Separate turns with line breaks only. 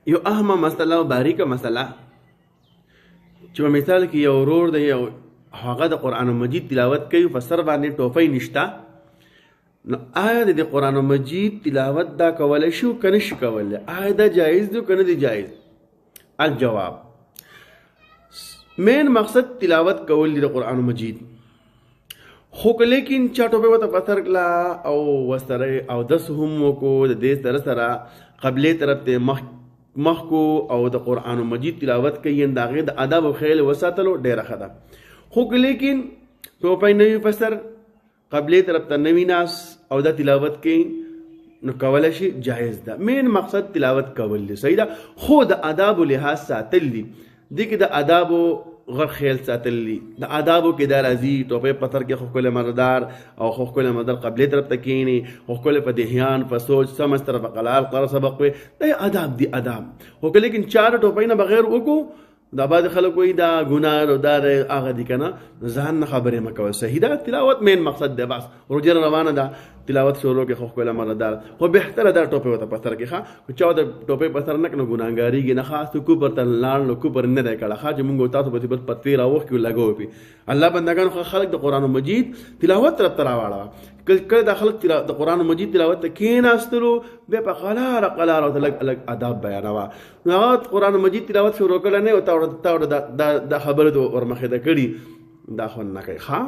یو اهمه مسله او باریکه مسله چې په مثال کې یو ورور دی یو هغه د قرآن مجید تلاوت کوي په سر باندې ټوپۍ نشته، نو آیا د قرآن مجید تلاوت دا کولی شو که نشي کولی؟ آیا دا جایز دی که نه دی جایز؟ الجواب، مین مقصد تلاوت کول دی د قرآن مجید، خو که لیکن چا ټوپۍ ورته په سر کړه او ورسره اودس هم وکړو د دې سره قبلې طرف ته مخ کو او د قرآن مجید تلاوت کوي، د هغې د ادب او خیال وساتلو ډېره ښه ده. خو که لیکن ټوپۍ نه وي په سر، قبلې طرف ته نه وي ناست او دا تلاوت کوي، نو کولی شي، جایز ده. مین مقصد تلاوت کول دی، صحیح ده، خو د آدابو لحاظ ساتل دي، دې کې د آدابو غر خیال ساتل دي. د آدابو کې دا راځي ټوپۍ په سر کې خو ښکلی مردار او خو ښکلی مردار قبلې طرف ته کښېني، خو ښکلی په دهیان په سوچ سمج طرف قلال قرار سبق وي، دا آداب دي آداب. خو که لیکن چار ټوپۍ نه بغیر وکړو، دا بعض خلک وایي دا ګناه او دا هغه دي که نه، ځان نه خبرې مه کوئ. صحیح ده، تلاوت مین مقصد دی، بس روجه روانه ده، تلاوت شروع کې خو ښکلی مردار، خو بهتره ده ټوپۍ ورته په سر کې ښه. که چا ورته ټوپۍ په سر نه کړه نو ګناهګارېږي نه، خاص کوپر ته لاړ نو کوپر نه دی کړی، ښه چې مونږ تاسو به بس په تېره وخت کې لګوو پې. الله بندګانو خلک د قرآن مجید تلاوت طرف ته راواړوه. کله دا خلک د قرآن مجید تلاوت ته کېناستلو، بیا په قلاره قلاره ورته لږ لږ اداب بیانوه، نو هغه قرآن مجید تلاوت شروع کړی نه او تا ورته دا خبره ورمخې ده کړي، دا خو نه کوي ښه.